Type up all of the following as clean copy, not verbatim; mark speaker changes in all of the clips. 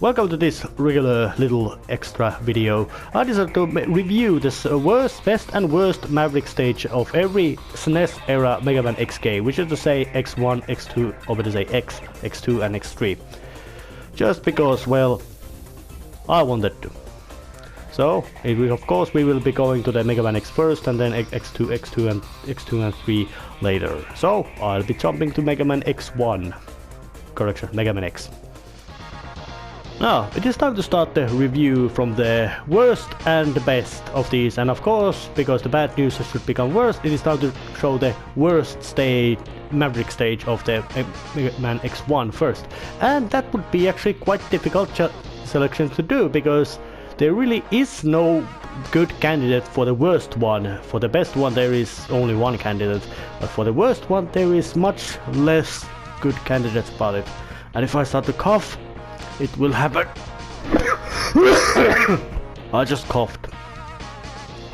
Speaker 1: welcome to this regular little extra video. I decided to review this worst, best and worst Maverick stage of every SNES-era Megaman X game, which is to say X1, X2, or better say X, X2 and X3. Just because, well, I wanted to. So, of course we will be going to the Megaman X first and then X2 and 3 later. So, I'll be jumping to Megaman X1. Correction, Megaman X. Now, it is time to start the review from the worst and the best of these, and of course, because the bad news should become worse, it is time to show the worst stage, Maverick stage of the Megaman X1 first. And that would be actually quite difficult selection to do, because there really is no good candidate for the worst one. For the best one there is only one candidate, but for the worst one there is much less good candidates about it. And if I start to cough, it will happen. I just coughed.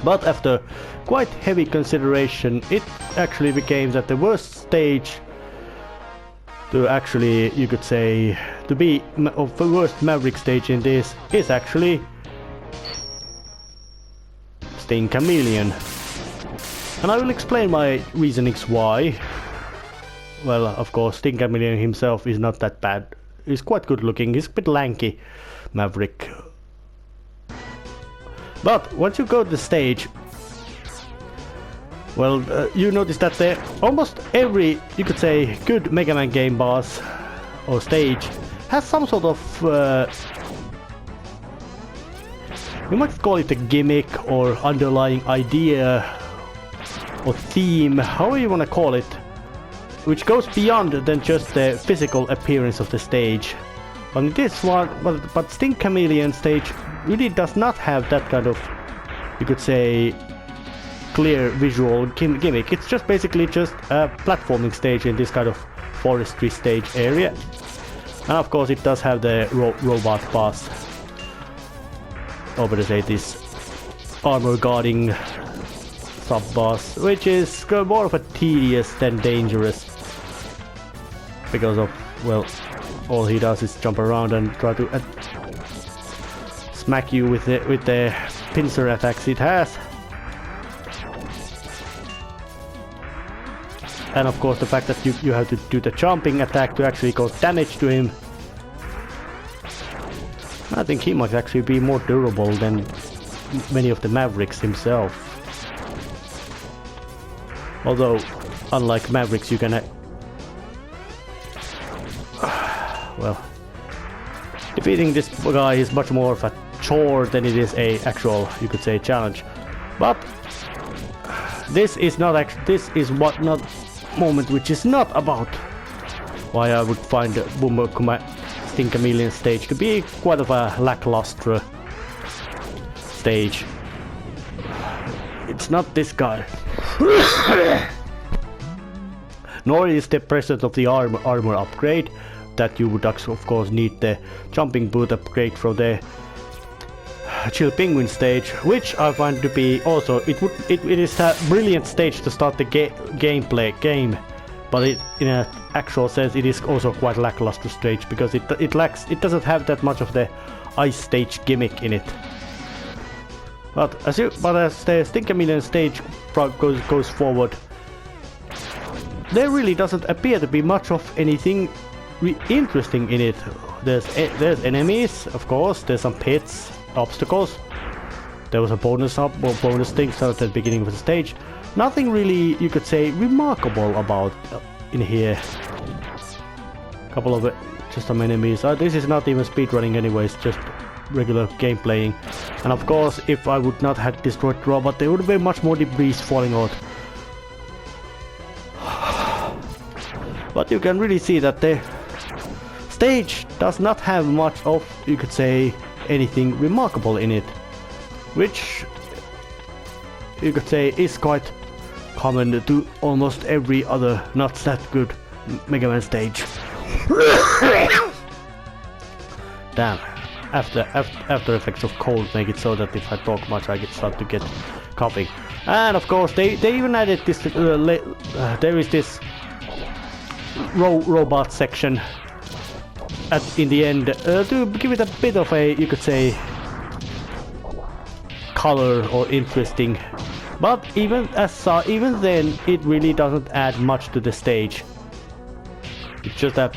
Speaker 1: But after quite heavy consideration, it actually became that the worst stage to actually, you could say, to be of the worst Maverick stage in this is actually Sting Chameleon. And I will explain my reasonings why. Well, of course, Sting Chameleon himself is not that bad. He's quite good looking, he's a bit lanky, Maverick. But once you go to the stage, well, you notice that almost every, you could say, good Mega Man game boss or stage has some sort of, you might call it a gimmick or underlying idea or theme, however you want to call it, which goes beyond than just the physical appearance of the stage. On this one, but Sting Chameleon stage really does not have that kind of, you could say, clear visual gimmick. It's just basically just a platforming stage in this kind of forestry stage area. And of course it does have the robot boss, or better say this armor guarding sub-boss, which is more of a tedious than dangerous, because of, well, all he does is jump around and try to smack you with the pincer attacks it has. And of course the fact that you have to do the jumping attack to actually cause damage to him. I think he might actually be more durable than many of the Mavericks himself. Although, unlike Mavericks, you can well, defeating this guy is much more of a chore than it is a actual, you could say, challenge. But this is not actually, this is what not moment which is not about why I would find the Sting Chameleon stage to be quite of a lackluster stage. It's not this guy. Nor is the presence of the armor upgrade, that you would of course need the jumping boot upgrade from the Chill Penguin stage, which I find to be also, it is a brilliant stage to start the game, but in an actual sense it is also quite lackluster stage, because it doesn't have that much of the ice stage gimmick in it. But as the Sting Chameleon stage goes forward, there really doesn't appear to be much of anything interesting in it. There's enemies, of course, there's some pits, obstacles, there was a bonus things at the beginning of the stage. Nothing really, you could say, remarkable about in here. Couple of just some enemies. This is not even speedrunning anyways, just regular game playing. And of course, if I would not have destroyed the robot, there would be much more debris falling out. But you can really see that the stage does not have much of, you could say, anything remarkable in it, which you could say is quite common to almost every other not that good Mega Man stage. Damn, after effects of cold make it so that if I talk much I start to get coughing. And of course they even added this, there is this robot section in the end to give it a bit of a, you could say, color or interesting. But even then, it really doesn't add much to the stage. It's just a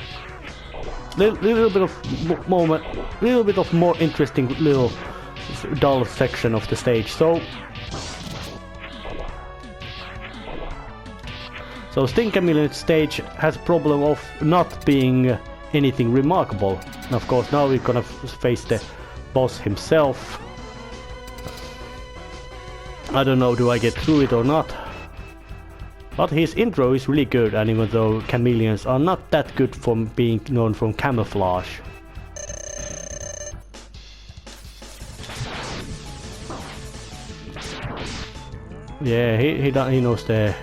Speaker 1: little bit of more interesting little dull section of the stage. So Sting Chameleon's stage has a problem of not being anything remarkable. And of course, now we're gonna face the boss himself. I don't know, do I get through it or not? But his intro is really good, and even though chameleons are not that good from being known from camouflage. Yeah, he knows the...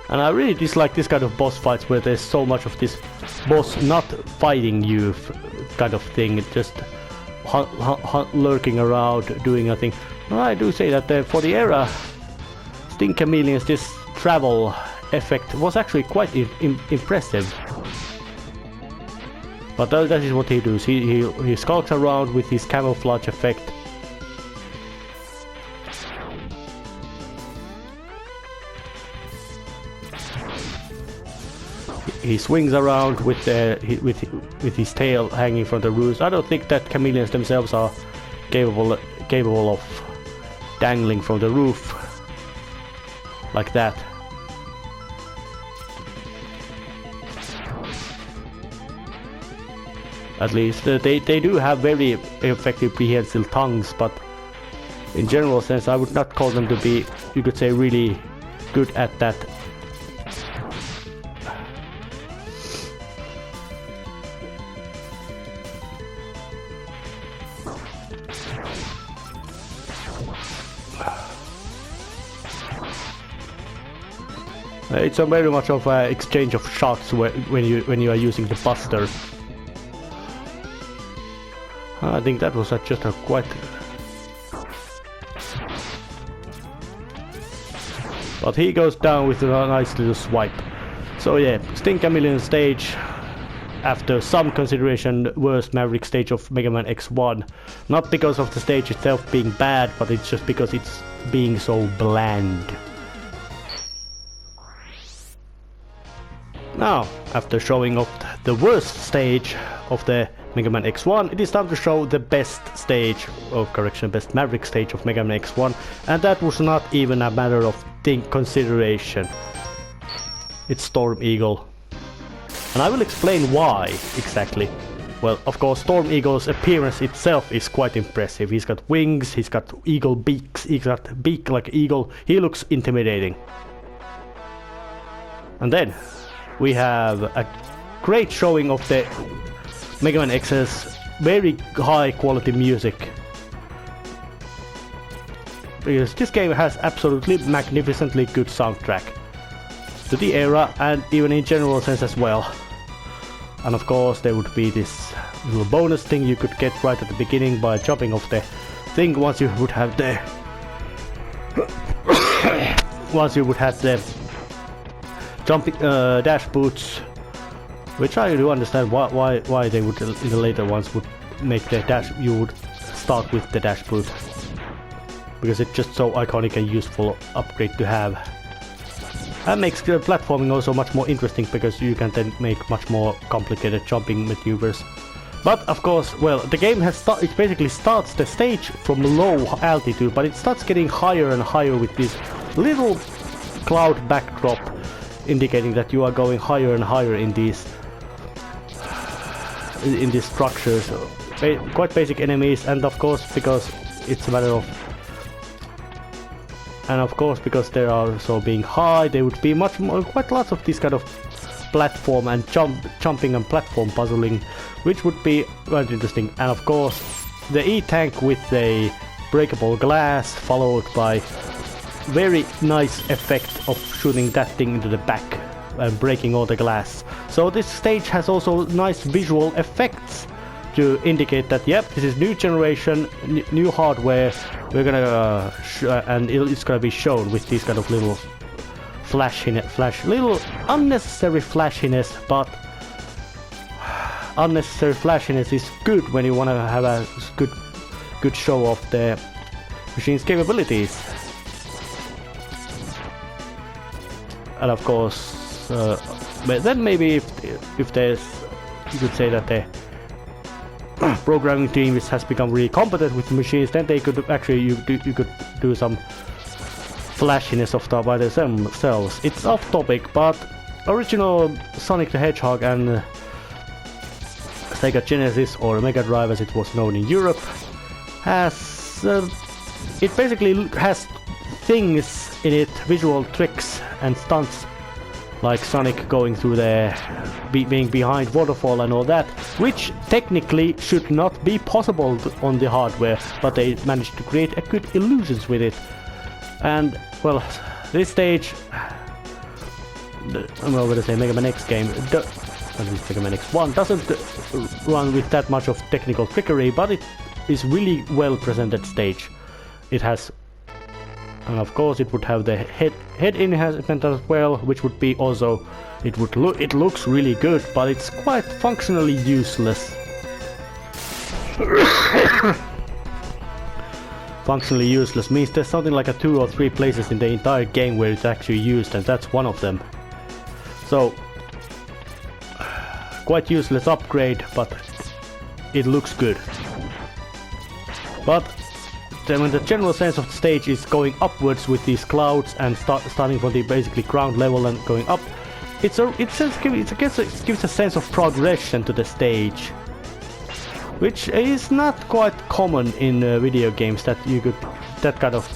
Speaker 1: And I really dislike this kind of boss fights where there's so much of this boss not fighting you kind of thing, just lurking around, doing nothing. Well, I do say that for the era, Sting Chameleon's this travel effect was actually quite impressive. But that is what he does, he skulks around with his camouflage effect. He swings around with his tail hanging from the roots. I don't think that chameleons themselves are capable of dangling from the roof like that. At least they do have very effective prehensile tongues, but in general sense I would not call them to be, you could say, really good at that. It's a very much of an exchange of shots when you are using the Buster. I think that was just a quite... But he goes down with a nice little swipe. So yeah, Sting Chameleon stage, after some consideration, worst Maverick stage of Mega Man X1. Not because of the stage itself being bad, but it's just because it's being so bland. Now, after showing off the worst stage of the Mega Man X1, it is time to show the best stage, best Maverick stage of Mega Man X1, and that was not even a matter of consideration. It's Storm Eagle. And I will explain why exactly. Well, of course, Storm Eagle's appearance itself is quite impressive. He's got wings, he's got eagle beaks, he's got beak like eagle. He looks intimidating. And then we have a great showing of the Mega Man X's very high quality music. Because this game has absolutely magnificently good soundtrack to the era and even in general sense as well. And of course there would be this little bonus thing you could get right at the beginning by jumping off the thing once you would have the jumping dash boots, which I do understand why they would in the later ones would make the dash. You would start with the dash boot because it's just so iconic and useful upgrade to have. That makes platforming also much more interesting because you can then make much more complicated jumping maneuvers. But of course, well, the game it basically starts the stage from low altitude, but it starts getting higher and higher with this little cloud backdrop, indicating that you are going higher and higher in these structures. Quite basic enemies, and of course because it's a matter of, and of course because they are also being high, there would be quite lots of this kind of platform and jumping and platform puzzling, which would be quite interesting. And of course the E-tank with a breakable glass, followed by very nice effect of shooting that thing into the back and breaking all the glass. So this stage has also nice visual effects to indicate that yep, this is new generation, new hardware. We're gonna and it's gonna be shown with these kind of little little unnecessary flashiness, but unnecessary flashiness is good when you want to have a good show of the machine's capabilities. And of course, but then maybe if there's, you could say that the programming team has become really competent with the machines, then they could actually you could do some flashiness of stuff by themselves. It's off topic, but original Sonic the Hedgehog and Sega Genesis, or Mega Drive as it was known in Europe, has it basically has things in it, visual tricks and stunts, like Sonic going through the being behind waterfall and all that, which technically should not be possible on the hardware, but they managed to create a good illusions with it. And well, this stage, I'm over to say Mega Man X game, Mega Man X1 doesn't run with that much of technical trickery, but it is really well presented stage. It has, and of course it would have the head enhancement as well, which would be also, it looks really good, but it's quite functionally useless. Functionally useless means there's something like 2 or 3 places in the entire game where it's actually used, and that's one of them. So quite useless upgrade, but it looks good. But when the general sense of the stage is going upwards with these clouds and starting from the basically ground level and going up, it gives a sense of progression to the stage, which is not quite common in video games, that you could kind of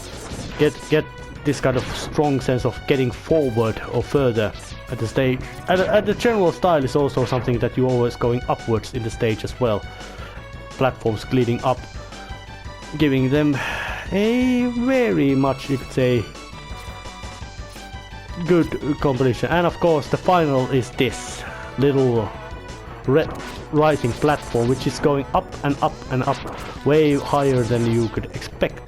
Speaker 1: get this kind of strong sense of getting forward or further at the stage. And the general style is also something that you're always going upwards in the stage as well. Platforms leading up, giving them a very much, you could say, good competition. And of course the final is this little rising platform, which is going up and up and up, way higher than you could expect.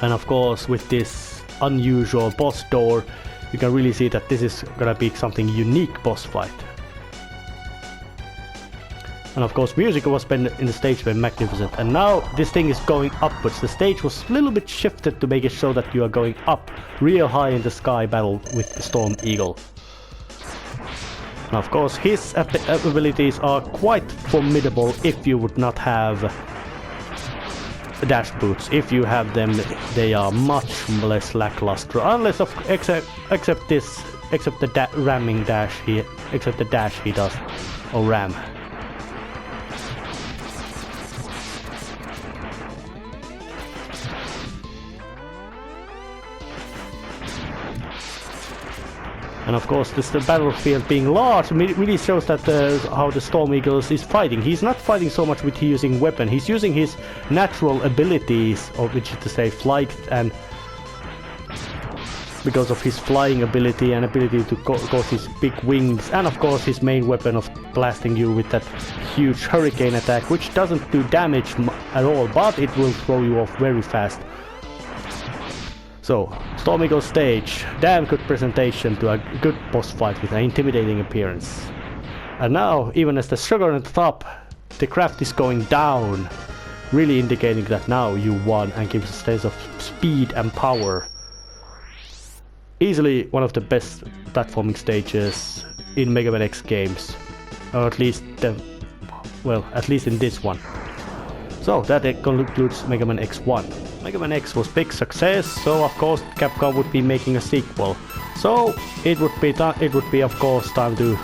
Speaker 1: And of course with this unusual boss door, you can really see that this is gonna be something unique boss fight. And of course music was been in the stage been magnificent, and now this thing is going upwards. The stage was a little bit shifted to make it show that you are going up real high in the sky, battle with the Storm Eagle. And of course his abilities are quite formidable if you would not have dash boots. If you have them, they are much less lackluster, unless except the ramming dash except the dash he does, or ram. And of course, the battlefield being large really shows that how the Storm Eagle is fighting. He's not fighting so much with using weapon. He's using his natural abilities, or which is to say flight, and because of his flying ability and ability to cause his big wings, and of course his main weapon of blasting you with that huge hurricane attack, which doesn't do damage at all, but it will throw you off very fast. So, Storm Eagle stage, damn good presentation to a good boss fight with an intimidating appearance. And now, even as the sugar at the top, the craft is going down, really indicating that now you won, and gives a sense of speed and power. Easily one of the best platforming stages in Mega Man X games, or at least in this one. So that concludes Mega Man X1. Mega Man X was big success, so of course Capcom would be making a sequel. So it would be of course time to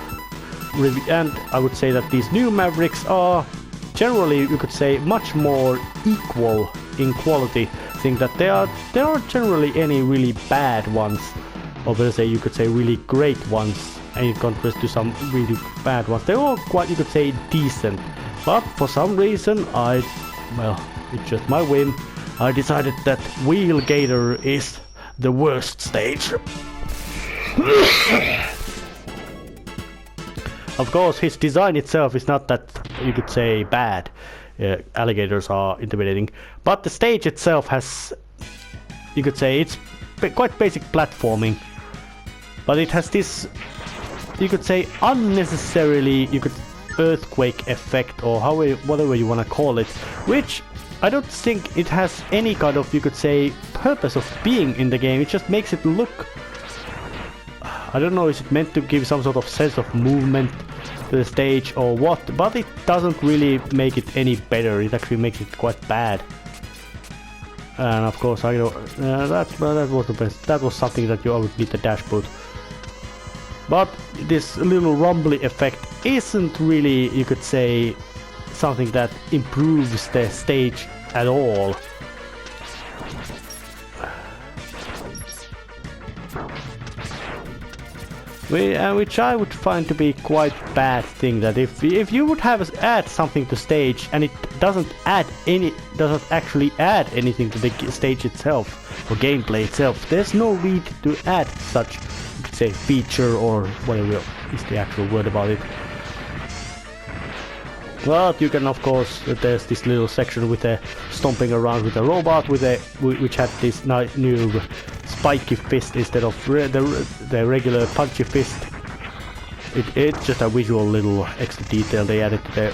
Speaker 1: review, and I would say that these new Mavericks are generally, you could say, much more equal in quality. I think that there aren't generally any really bad ones, or let's say you could say really great ones, in contrast to some really bad ones. They're all quite, you could say, decent. But for some reason it's just my whim, I decided that Wheel Gator is the worst stage. Of course, his design itself is not that, you could say, bad. Alligators are intimidating, but the stage itself has, you could say, it's quite basic platforming, but it has this, you could say, unnecessarily, earthquake effect, or whatever you want to call it, which I don't think it has any kind of, you could say, purpose of being in the game. It just makes it look, I don't know, is it meant to give some sort of sense of movement to the stage or what, but it doesn't really make it any better. It actually makes it quite bad. And of course, I know that was the best. That was something that you always need the dashboard. But this little rumbly effect isn't really, you could say, something that improves the stage at all. Which I would find to be quite bad thing, that if you would add something to stage and it doesn't actually add anything to the stage itself or gameplay itself, there's no need to add such, you could say, feature or whatever is the actual word about it. But you can, of course, there's this little section with a stomping around with a robot which had this new spiky fist instead of the regular punchy fist. It's just a visual little extra detail they added to the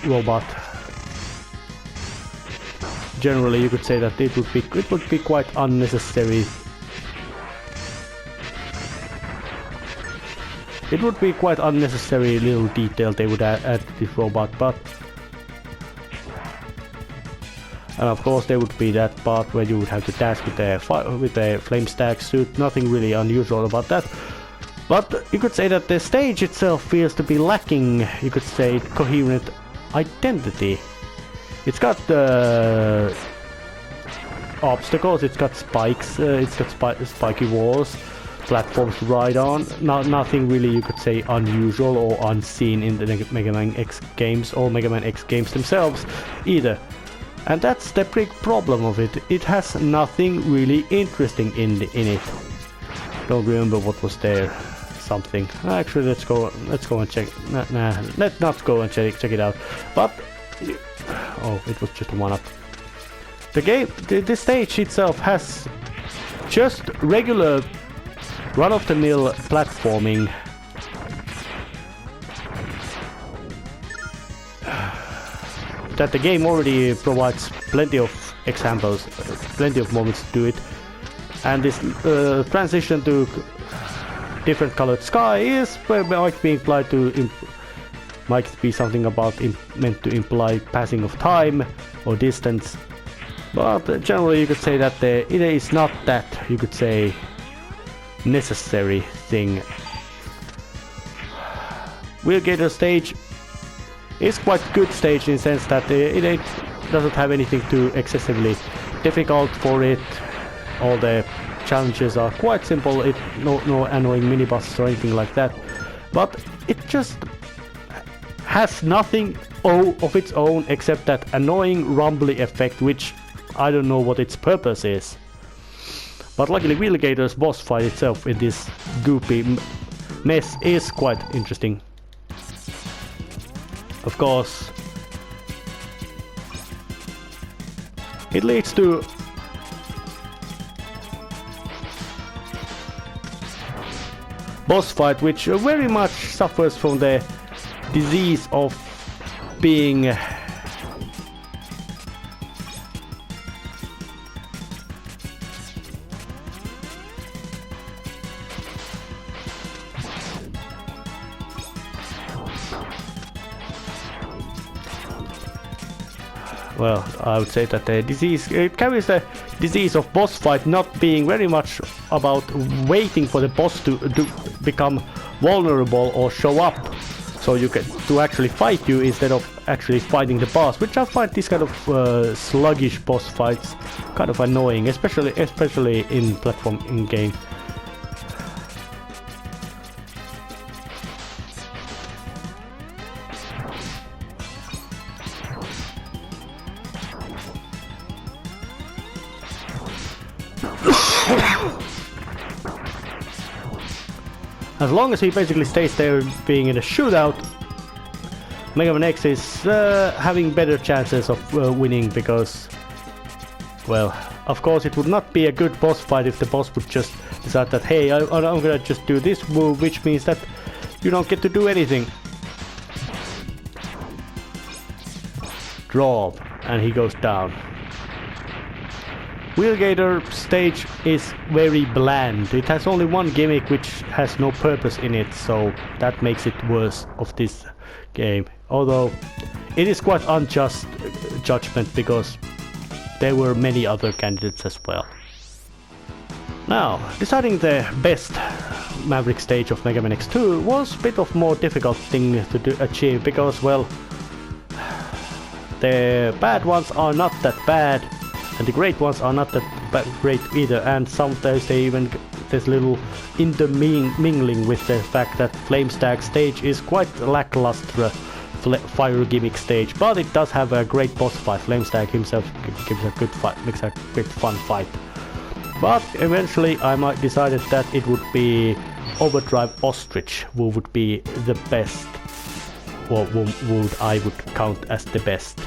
Speaker 1: robot. Generally, you could say that it would be quite unnecessary. It would be quite unnecessary little detail they would add to this robot, but and of course there would be that part where you would have to dash with the flame stack suit. Nothing really unusual about that, but you could say that the stage itself feels to be lacking, you could say, coherent identity. It's got obstacles, it's got spikes, it's got spiky walls, platforms to ride on. Nothing really, you could say, unusual or unseen in the Mega Man X games or Mega Man X games themselves either. And that's the big problem of it. It has nothing really interesting in it. Don't remember what was there. Something. Actually, let's go and check. Nah, let's not go and check it out. But oh, it was just a one-up. The game, the stage itself has just regular run-of-the-mill platforming. That the game already provides plenty of examples, plenty of moments to do it. And this transition to different colored sky might be implied to might be something about meant to imply passing of time or distance. But generally you could say that it is not that, you could say, necessary thing. Wheel Gator stage is quite good stage in the sense that it doesn't have anything too excessively difficult for it. All the challenges are quite simple. No annoying mini bosses or anything like that. But it just has nothing of its own except that annoying rumbly effect, which I don't know what its purpose is. But luckily Wheel Gator's boss fight itself in this goopy mess is quite interesting. Of course, it leads to boss fight which very much suffers from the disease of being well, I would say that it carries the disease of boss fight not being very much about waiting for the boss to become vulnerable or show up, so you can to actually fight you instead of actually fighting the boss, which I find this kind of sluggish boss fights kind of annoying, especially in platform game. As long as he basically stays there being in a shootout, Megaman X is having better chances of winning because, well, of course it would not be a good boss fight if the boss would just decide that, hey, I'm gonna just do this move, which means that you don't get to do anything. Drop, and he goes down. Wheelgator stage is very bland. It has only one gimmick which has no purpose in it, so that makes it worse of this game. Although it is quite unjust judgment because there were many other candidates as well. Now, deciding the best Maverick stage of Megaman X2 was a bit of more difficult thing to achieve because, well, the bad ones are not that bad and the great ones are not that great either, and sometimes they even there's little intermingling with the fact that Flamestack stage is quite lackluster fire gimmick stage, but it does have a great boss fight. Flamestack himself gives a good fight, makes a great fun fight. But eventually I might decided that it would be Overdrive Ostrich who would be the best, or who I would count as the best.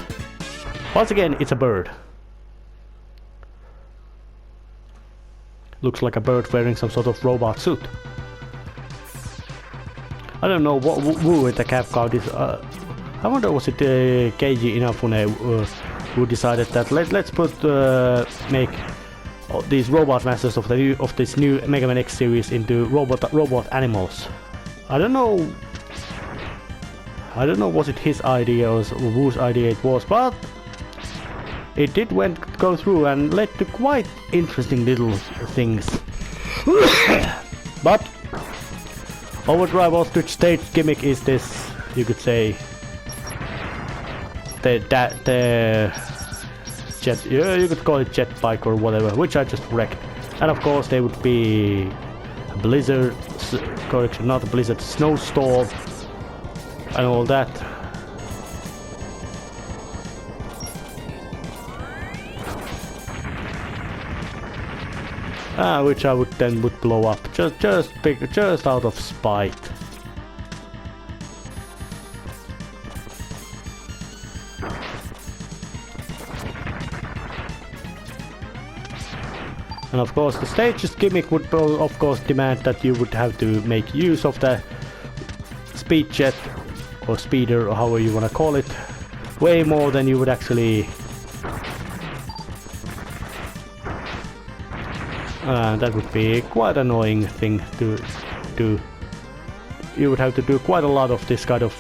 Speaker 1: Once again, it's a bird. Looks like a bird wearing some sort of robot suit. I don't know what who in the cap card is. I wonder was it Keiji Inafune who decided that let's put make these robot masters of this new Mega Man X series into robot animals. I don't know was it his idea or whose idea it was, but it did go through and led to quite interesting little things. But Overdrive Ostrich stage gimmick is this, you could say, the jet, you could call it jet bike or whatever, which I just wrecked. And of course there would be a blizzard, correction, not a blizzard, snowstorm and all that. Which I would blow up just out of spite. And of course the stage's gimmick would of course demand that you would have to make use of the speed jet or speeder or however you wanna call it way more than you would actually. That would be quite an annoying thing to do. You would have to do quite a lot of this kind of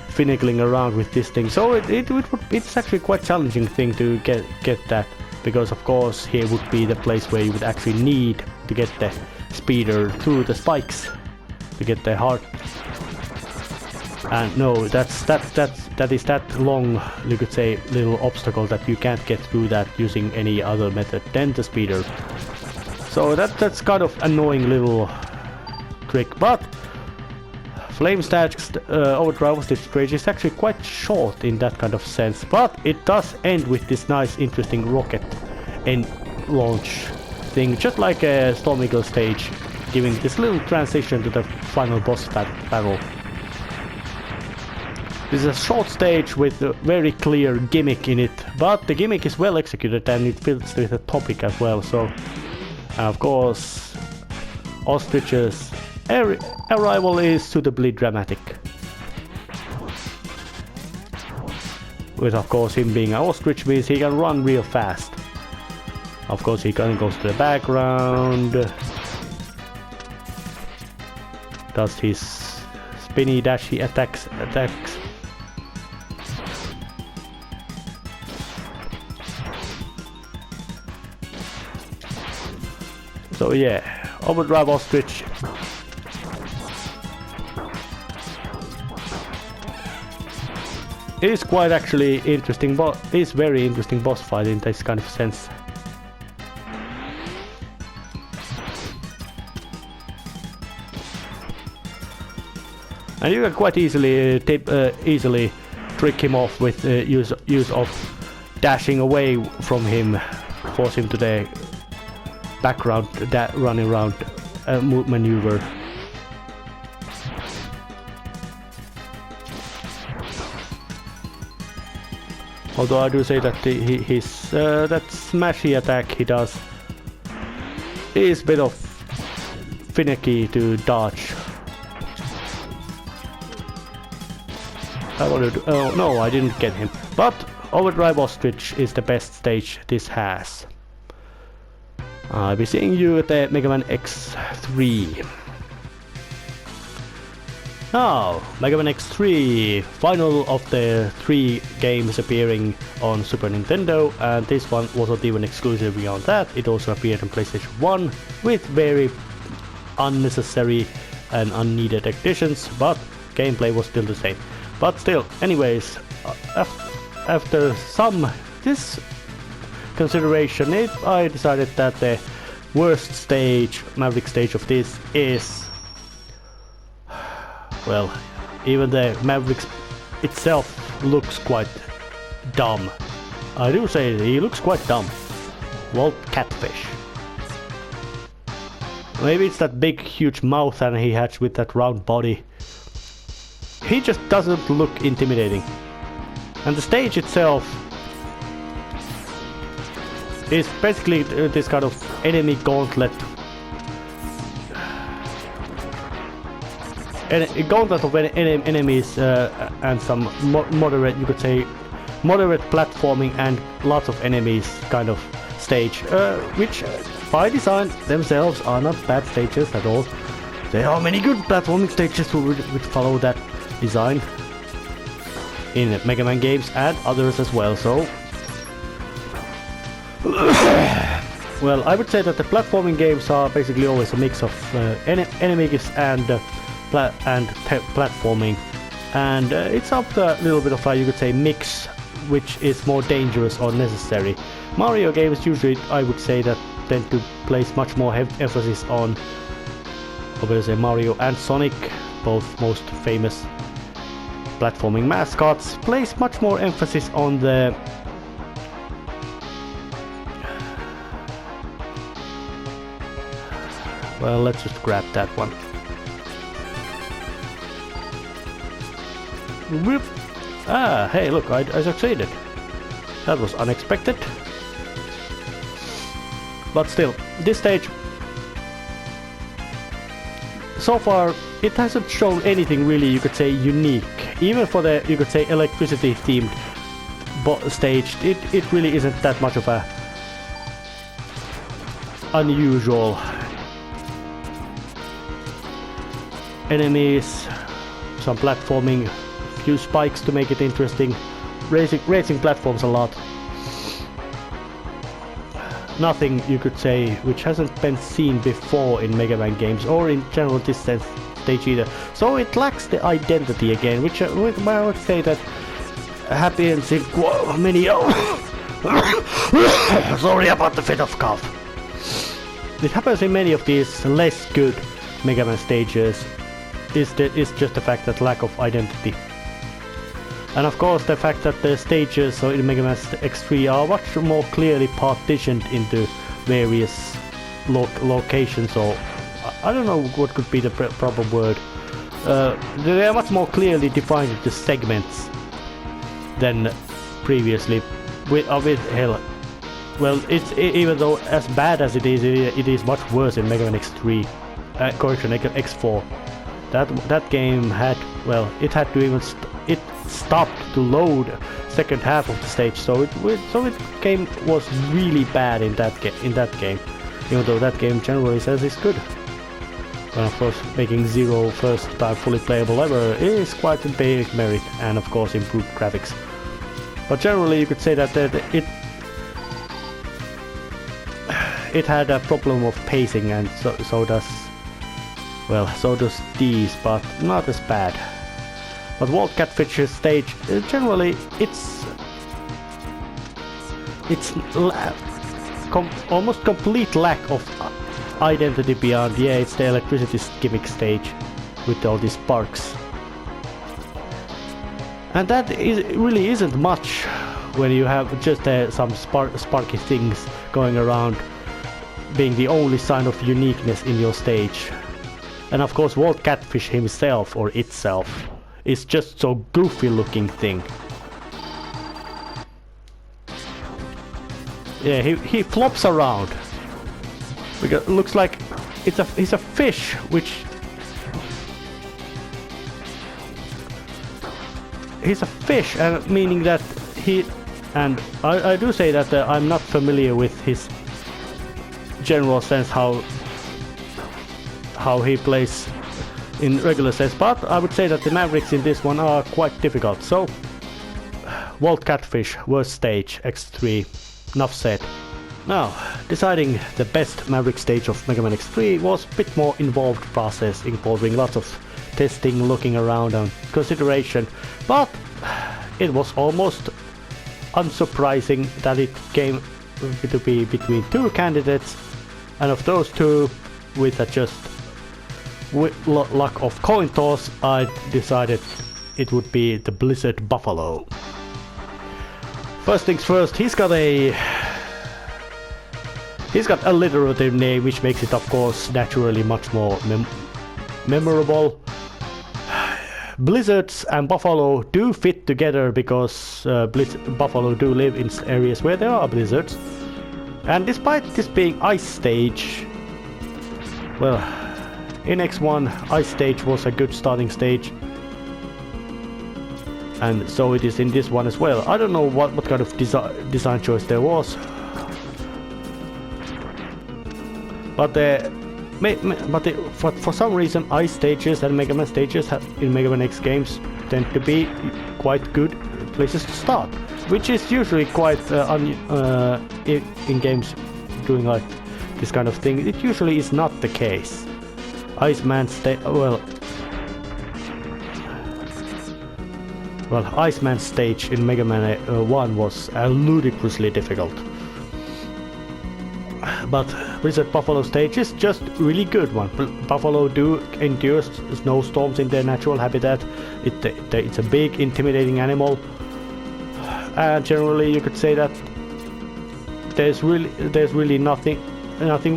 Speaker 1: finicking around with this thing. So it's actually quite challenging thing to get that, because of course here would be the place where you would actually need to get the speeder through the spikes to get the heart. And no, that is that long, you could say, little obstacle that you can't get through that using any other method than the speeder. So that's kind of annoying little trick, but Flamestack's Overdrive Ostrich stage is actually quite short in that kind of sense, but it does end with this nice interesting rocket and launch thing, just like a Storm Eagle stage, giving this little transition to the final boss battle. This is a short stage with a very clear gimmick in it, but the gimmick is well executed and it fits with the topic as well. So, and of course, Ostrich's arrival is suitably dramatic. With of course him being an ostrich means he can run real fast. Of course he goes to the background, does his spinny dashy attacks. So yeah, Overdrive Ostrich. It is quite actually interesting, but it's very interesting boss fight in this kind of sense. And you can quite easily trick him off with use of dashing away from him, force him to the background, that running around maneuver. Although I do say that his that smashy attack he does is a bit of finicky to dodge. I wanted to, oh no, I didn't get him. But Overdrive Ostrich is the best stage this has. I'll be seeing you at the Megaman X3. Now, Megaman X3, final of the 3 games appearing on Super Nintendo, and this one wasn't even exclusive beyond that. It also appeared on PlayStation 1 with very unnecessary and unneeded additions, but gameplay was still the same. But still, anyways, after some this consideration, I decided that the worst stage, Maverick stage of this is, well, even the Maverick itself looks quite dumb. I do say he looks quite dumb. Walt Catfish. Maybe it's that big huge mouth and he has with that round body. He just doesn't look intimidating. And the stage itself is basically this kind of enemy gauntlet. A gauntlet of enemies and some moderate, you could say, moderate platforming and lots of enemies kind of stage, which by design themselves are not bad stages at all. There are many good platforming stages which follow that design in Mega Man games and others as well, so well, I would say that the platforming games are basically always a mix of enemies and platforming, and it's up to a little bit of a, you could say, mix which is more dangerous or necessary. Mario games usually, I would say, that tend to place much more emphasis on, obviously, Mario and Sonic, both most famous platforming mascots, place much more emphasis on the well, let's just grab that one. Whoop. Ah, hey, look, I succeeded. That was unexpected. But still, this stage, so far, it hasn't shown anything really, you could say, unique. Even for the, you could say, electricity themed stage, it really isn't that much of a unusual. Enemies, some platforming, few spikes to make it interesting, racing platforms a lot. Nothing, you could say, which hasn't been seen before in Mega Man games or in general this stage either. So it lacks the identity again, which I would say that happens in many. Sorry about the fit of cough. It happens in many of these less good Mega Man stages. Is just the fact that lack of identity. And of course the fact that the stages in Mega Man X3 are much more clearly partitioned into various locations, or I don't know what could be the proper word. They are much more clearly defined into segments than previously. Hell, well, it's even though as bad as it is much worse in Mega Man X3. Correction, X4. That game had, well, it had to even it stopped to load second half of the stage, so it game was really bad in that game, even though that game generally says it's good. And of course, making Zero first time fully playable ever is quite a big merit, and of course improved graphics. But generally, you could say that it had a problem of pacing, and so does. Well, so does these, but not as bad. But Walt Catfish's stage, generally, it's almost complete lack of identity beyond, yeah, it's the electricity gimmick stage with all these sparks. And that really isn't much when you have just some sparky things going around being the only sign of uniqueness in your stage. And of course Walt Catfish himself, or itself, is just so goofy looking thing. Yeah, he flops around. Because it looks like he's a fish, which... He's a fish, and meaning that he... And I do say that I'm not familiar with his general sense how he plays in regular sense, but I would say that the Mavericks in this one are quite difficult. So, Walt Catfish, worst stage, X3, enough said. Now, deciding the best Maverick stage of Mega Man X3 was a bit more involved process involving lots of testing, looking around and consideration, but it was almost unsurprising that it came to be between two candidates, and of those two, with luck of coin toss, I decided it would be the Blizzard Buffalo. First things first, he's got a alliterative name, which makes it of course naturally much more memorable. Blizzards and Buffalo do fit together because Buffalo do live in areas where there are blizzards. And despite this being ice stage, well, in X1 ice stage was a good starting stage, and so it is in this one as well. I don't know what kind of design choice there was, but for some reason ice stages and Mega Man stages in Mega Man X games tend to be quite good places to start, which is usually quite in games doing like this kind of thing. It usually is not the case. Iceman stage in Mega Man 1 was ludicrously difficult. But Blizzard Buffalo stage is just really good one. Buffalo do endure snowstorms in their natural habitat. It's a big, intimidating animal. And generally you could say that there's really nothing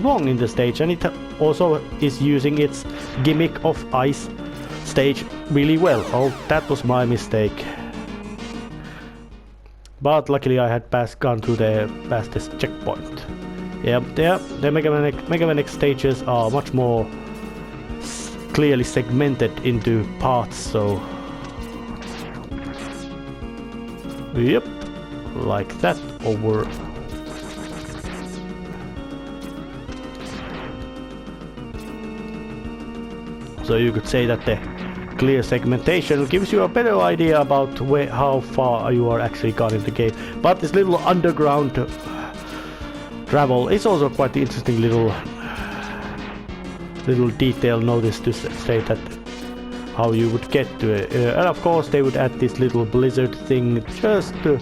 Speaker 1: wrong in the stage, and it also is using its gimmick of ice stage really well. Oh, that was my mistake. But luckily I had gone through the fastest checkpoint. Yeah, the Mega Man X stages are much more clearly segmented into parts, so... Yep, like that over... So you could say that the clear segmentation gives you a better idea about how far you are actually gone in the game. But this little underground travel is also quite interesting little detail notice to say that how you would get to it. And of course they would add this little blizzard thing just to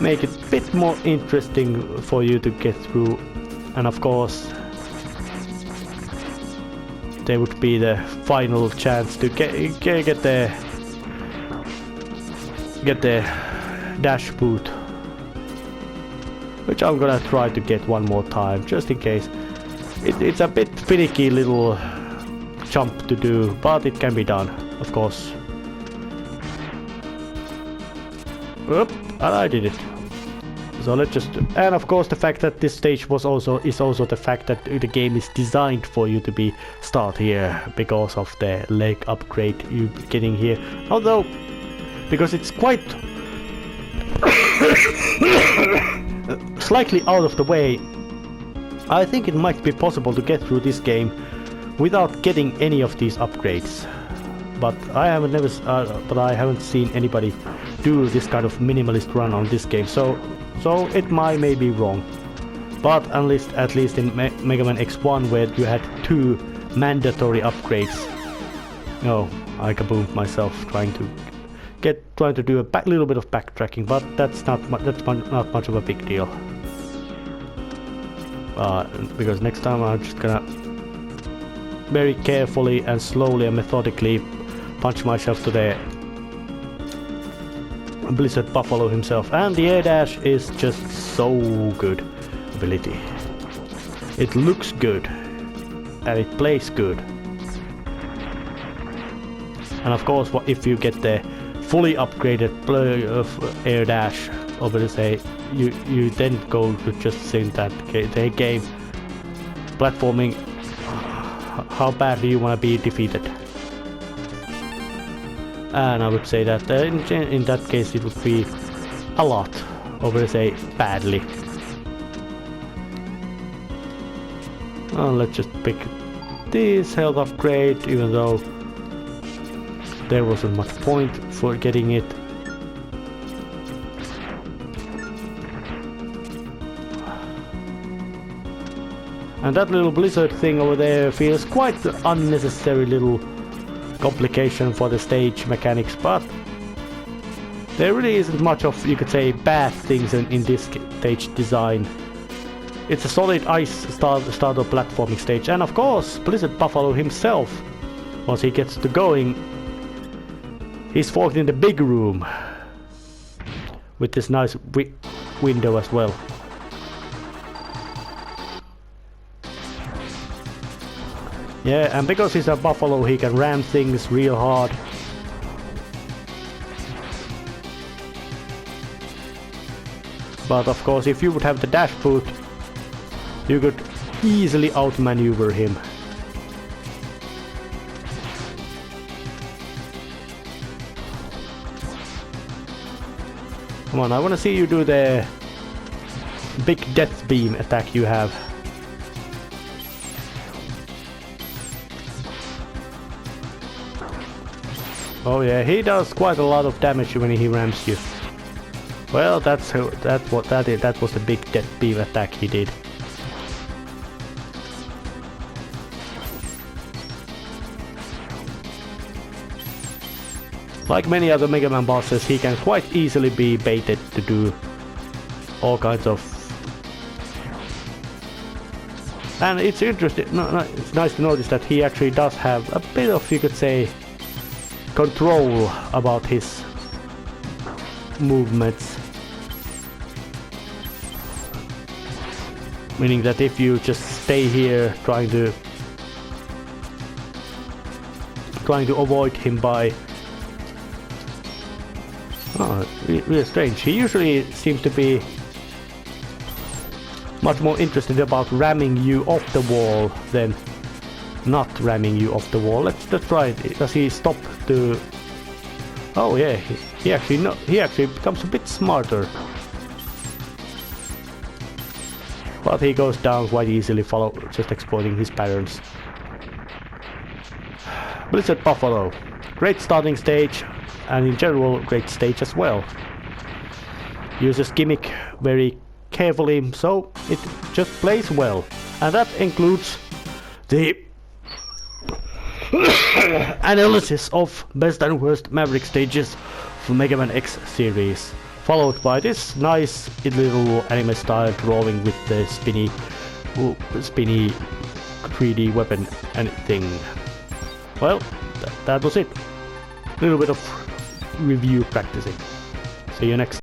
Speaker 1: make it a bit more interesting for you to get through. And of course there would be the final chance to get the dash boot, which I'm gonna try to get one more time just in case. It's a bit finicky little jump to do, but it can be done, of course. Oop, and I did it. So let's just, and of course the fact that this stage is also the fact that the game is designed for you to be start here because of the leg upgrade you getting here. Although, because it's quite slightly out of the way, I think it might be possible to get through this game without getting any of these upgrades. But I haven't seen anybody do this kind of minimalist run on this game, so it may be wrong. But at least in Mega Man X1, where you had 2 mandatory upgrades. Oh, I kaboomed myself trying to do a little bit of backtracking, but that's not much of a big deal. Because next time I'm just gonna very carefully and slowly and methodically punch myself to the Blizzard Buffalo himself. And the air dash is just so good ability. It looks good and it plays good. And of course, if you get the fully upgraded air dash obviously you then go to just think that they gave platforming. How bad do you want to be defeated? And I would say that in that case it would be a lot, obviously badly. Let's just pick this health upgrade, even though there wasn't much point for getting it. And that little blizzard thing over there feels quite unnecessary little complication for the stage mechanics, but there really isn't much of, you could say, bad things in this stage design. It's a solid ice starter platforming stage, and of course Blizzard Buffalo himself, once he gets to going, he's forked in the big room with this nice window as well. Yeah, and because he's a buffalo, he can ram things real hard. But of course, if you would have the dash boot, you could easily outmaneuver him. Come on, I wanna see you do the big death beam attack you have. Oh yeah, he does quite a lot of damage when he rams you. Well, that was the big death beam attack he did. Like many other Mega Man bosses, he can quite easily be baited to do all kinds of... And it's interesting, it's nice to notice that he actually does have a bit of, you could say, control about his movements. Meaning that if you just stay here trying to avoid him by... Oh, really strange. He usually seems to be much more interested about ramming you off the wall than not ramming you off the wall. Let's try it. Does he stop to... Oh yeah, he actually becomes a bit smarter. But he goes down quite easily, just exploiting his patterns. Blizzard Buffalo. Great starting stage, and in general great stage as well. Uses gimmick very carefully, so it just plays well. And that includes the analysis of best and worst Maverick stages for Mega Man X series, followed by this nice little anime style drawing with the spinny 3D weapon and thing. Well, that was it. A little bit of review practicing. See you next.